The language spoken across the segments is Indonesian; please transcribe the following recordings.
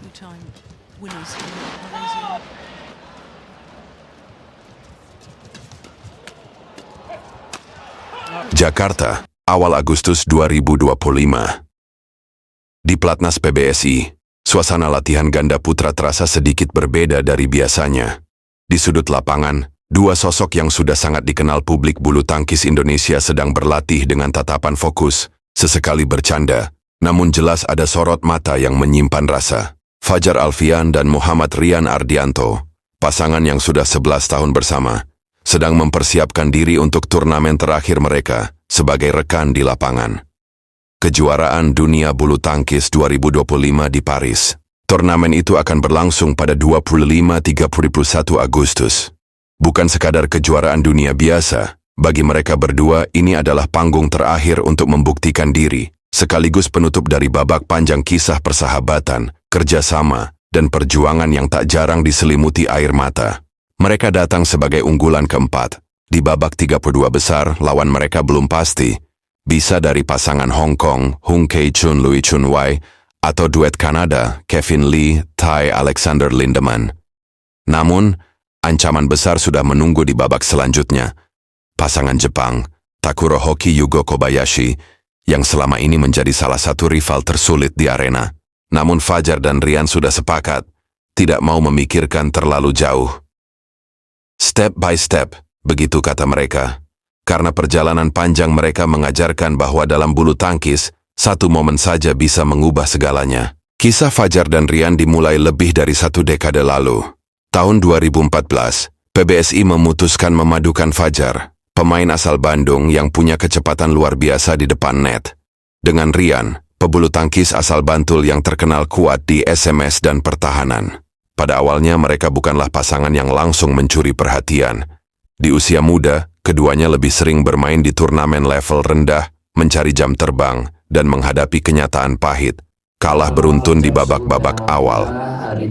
two-time winners in Malaysia. Jakarta, awal Agustus 2025. Di Platnas PBSI, suasana latihan ganda putra terasa sedikit berbeda dari biasanya. Di sudut lapangan, dua sosok yang sudah sangat dikenal publik bulu tangkis Indonesia sedang berlatih dengan tatapan fokus, sesekali bercanda, namun jelas ada sorot mata yang menyimpan rasa. Fajar Alfian dan Muhammad Rian Ardianto, pasangan yang sudah 11 tahun bersama, sedang mempersiapkan diri untuk turnamen terakhir mereka sebagai rekan di lapangan. Kejuaraan Dunia Bulu Tangkis 2025 di Paris. Turnamen itu akan berlangsung pada 25-31 Agustus. Bukan sekadar kejuaraan dunia biasa, bagi mereka berdua ini adalah panggung terakhir untuk membuktikan diri, sekaligus penutup dari babak panjang kisah persahabatan, kerjasama, dan perjuangan yang tak jarang diselimuti air mata. Mereka datang sebagai unggulan keempat. Di babak 32 besar, lawan mereka belum pasti. Bisa dari pasangan Hong Kong, Hung Kei-chun, Louis Chun-wai, atau duet Kanada, Kevin Lee, Tai Alexander Lindemann. Namun, ancaman besar sudah menunggu di babak selanjutnya. Pasangan Jepang, Takuro Hoki Yugo Kobayashi, yang selama ini menjadi salah satu rival tersulit di arena. Namun Fajar dan Rian sudah sepakat, tidak mau memikirkan terlalu jauh. Step by step, begitu kata mereka. Karena perjalanan panjang mereka mengajarkan bahwa dalam bulu tangkis, satu momen saja bisa mengubah segalanya. Kisah Fajar dan Rian dimulai lebih dari 1 dekade lalu. Tahun 2014, PBSI memutuskan memadukan Fajar, pemain asal Bandung yang punya kecepatan luar biasa di depan net, dengan Rian, pebulu tangkis asal Bantul yang terkenal kuat di SMS dan pertahanan. Pada awalnya mereka bukanlah pasangan yang langsung mencuri perhatian. Di usia muda, keduanya lebih sering bermain di turnamen level rendah, mencari jam terbang, dan menghadapi kenyataan pahit. Kalah beruntun di babak-babak awal.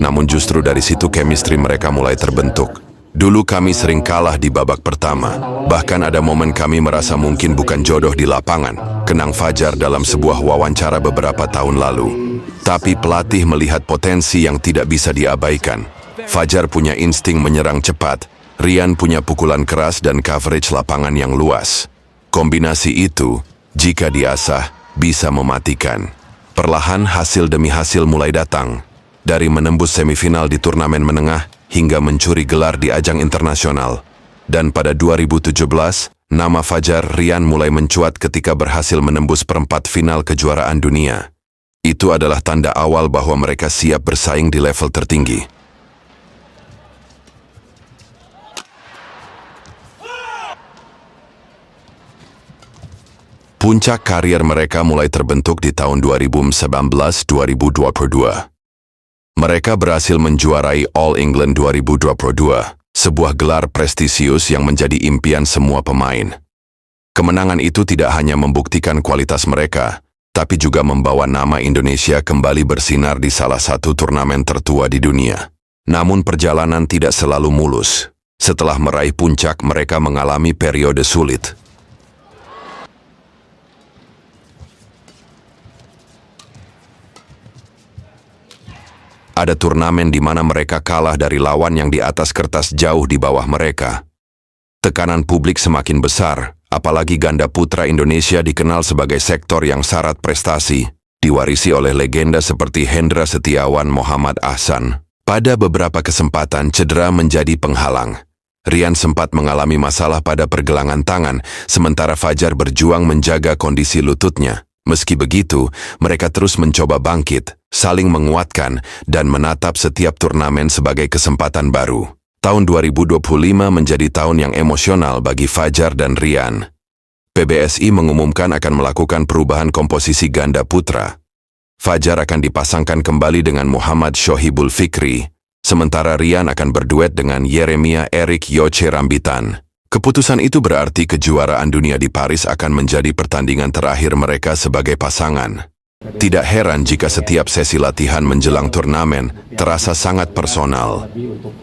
Namun justru dari situ chemistry mereka mulai terbentuk. Dulu kami sering kalah di babak pertama. Bahkan ada momen kami merasa mungkin bukan jodoh di lapangan, kenang Fajar dalam sebuah wawancara beberapa tahun lalu. Tapi pelatih melihat potensi yang tidak bisa diabaikan. Fajar punya insting menyerang cepat, Rian punya pukulan keras dan coverage lapangan yang luas. Kombinasi itu, jika diasah, bisa mematikan. Perlahan hasil demi hasil mulai datang. Dari menembus semifinal di turnamen menengah, hingga mencuri gelar di ajang internasional. Dan pada 2017, nama Fajar Rian mulai mencuat ketika berhasil menembus perempat final kejuaraan dunia. Itu adalah tanda awal bahwa mereka siap bersaing di level tertinggi. Puncak karier mereka mulai terbentuk di tahun 2019-2022. Mereka berhasil menjuarai All England 2022, sebuah gelar prestisius yang menjadi impian semua pemain. Kemenangan itu tidak hanya membuktikan kualitas mereka, tapi juga membawa nama Indonesia kembali bersinar di salah satu turnamen tertua di dunia. Namun perjalanan tidak selalu mulus. Setelah meraih puncak, mereka mengalami periode sulit. Ada turnamen di mana mereka kalah dari lawan yang di atas kertas jauh di bawah mereka. Tekanan publik semakin besar, apalagi ganda putra Indonesia dikenal sebagai sektor yang syarat prestasi, diwarisi oleh legenda seperti Hendra Setiawan Muhammad Ahsan. Pada beberapa kesempatan cedera menjadi penghalang. Rian sempat mengalami masalah pada pergelangan tangan, sementara Fajar berjuang menjaga kondisi lututnya. Meski begitu, mereka terus mencoba bangkit, saling menguatkan, dan menatap setiap turnamen sebagai kesempatan baru. Tahun 2025 menjadi tahun yang emosional bagi Fajar dan Rian. PBSI mengumumkan akan melakukan perubahan komposisi ganda putra. Fajar akan dipasangkan kembali dengan Muhammad Shohibul Fikri, sementara Rian akan berduet dengan Yeremia Eric Yoce Rambitan. Keputusan itu berarti kejuaraan dunia di Paris akan menjadi pertandingan terakhir mereka sebagai pasangan. Tidak heran jika setiap sesi latihan menjelang turnamen terasa sangat personal.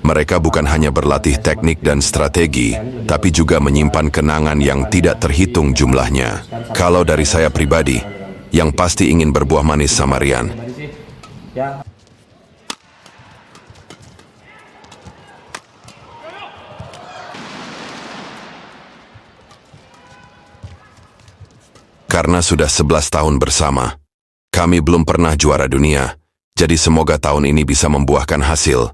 Mereka bukan hanya berlatih teknik dan strategi, tapi juga menyimpan kenangan yang tidak terhitung jumlahnya. Kalau dari saya pribadi, yang pasti ingin berbuah manis sama Rian. Karena sudah 11 tahun bersama, kami belum pernah juara dunia, jadi semoga tahun ini bisa membuahkan hasil,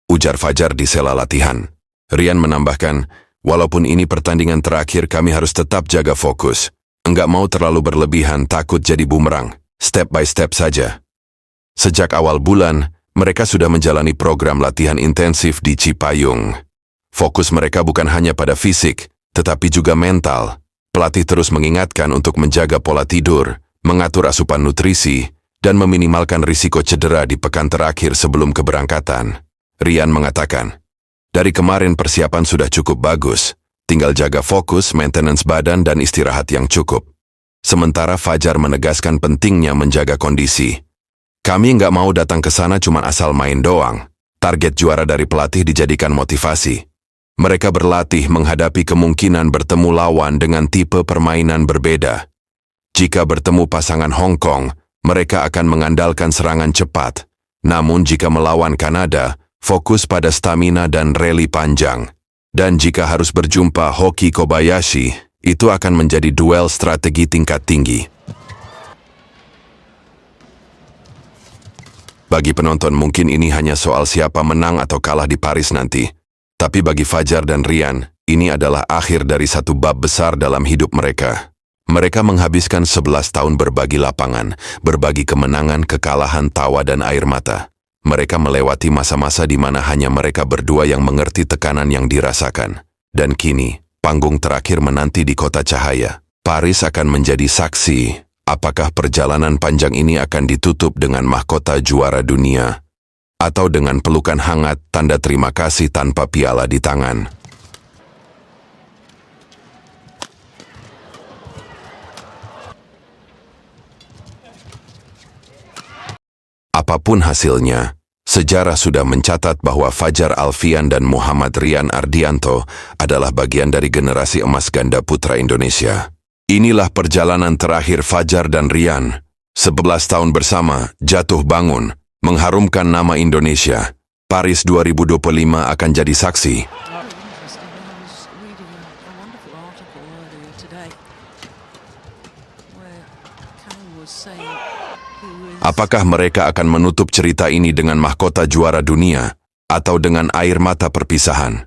ujar Fajar di sela latihan. Rian menambahkan, walaupun ini pertandingan terakhir kami harus tetap jaga fokus. Enggak mau terlalu berlebihan, takut jadi bumerang. Step by step saja. Sejak awal bulan, mereka sudah menjalani program latihan intensif di Cipayung. Fokus mereka bukan hanya pada fisik, tetapi juga mental. Pelatih terus mengingatkan untuk menjaga pola tidur, mengatur asupan nutrisi, dan meminimalkan risiko cedera di pekan terakhir sebelum keberangkatan. Rian mengatakan, dari kemarin persiapan sudah cukup bagus, tinggal jaga fokus, maintenance badan, dan istirahat yang cukup. Sementara Fajar menegaskan pentingnya menjaga kondisi. Kami nggak mau datang ke sana cuma asal main doang. Target juara dari pelatih dijadikan motivasi. Mereka berlatih menghadapi kemungkinan bertemu lawan dengan tipe permainan berbeda. Jika bertemu pasangan Hong Kong, mereka akan mengandalkan serangan cepat. Namun jika melawan Kanada, fokus pada stamina dan rally panjang. Dan jika harus berjumpa Hoki Kobayashi, itu akan menjadi duel strategi tingkat tinggi. Bagi penonton mungkin ini hanya soal siapa menang atau kalah di Paris nanti. Tapi bagi Fajar dan Rian, ini adalah akhir dari satu bab besar dalam hidup mereka. Mereka menghabiskan 11 tahun berbagi lapangan, berbagi kemenangan, kekalahan, tawa, dan air mata. Mereka melewati masa-masa di mana hanya mereka berdua yang mengerti tekanan yang dirasakan. Dan kini, panggung terakhir menanti di Kota Cahaya. Paris akan menjadi saksi, apakah perjalanan panjang ini akan ditutup dengan mahkota juara dunia, atau dengan pelukan hangat tanda terima kasih tanpa piala di tangan. Apapun hasilnya, sejarah sudah mencatat bahwa Fajar Alfian dan Muhammad Rian Ardianto adalah bagian dari generasi emas ganda putra Indonesia. Inilah perjalanan terakhir Fajar dan Rian. 11 tahun bersama, jatuh bangun, mengharumkan nama Indonesia. Paris 2025 akan jadi saksi. Very interesting. I was reading a wonderful article earlier today where Kang was saying he was Apakah mereka akan menutup cerita ini dengan mahkota juara dunia atau dengan air mata perpisahan?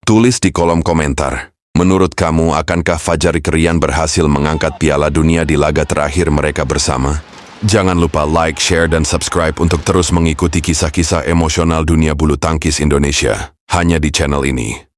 Tulis di kolom komentar. Menurut kamu, akankah Fajar Rian berhasil mengangkat piala dunia di laga terakhir mereka bersama? Jangan lupa like, share, dan subscribe untuk terus mengikuti kisah-kisah emosional dunia bulu tangkis Indonesia. Hanya di channel ini.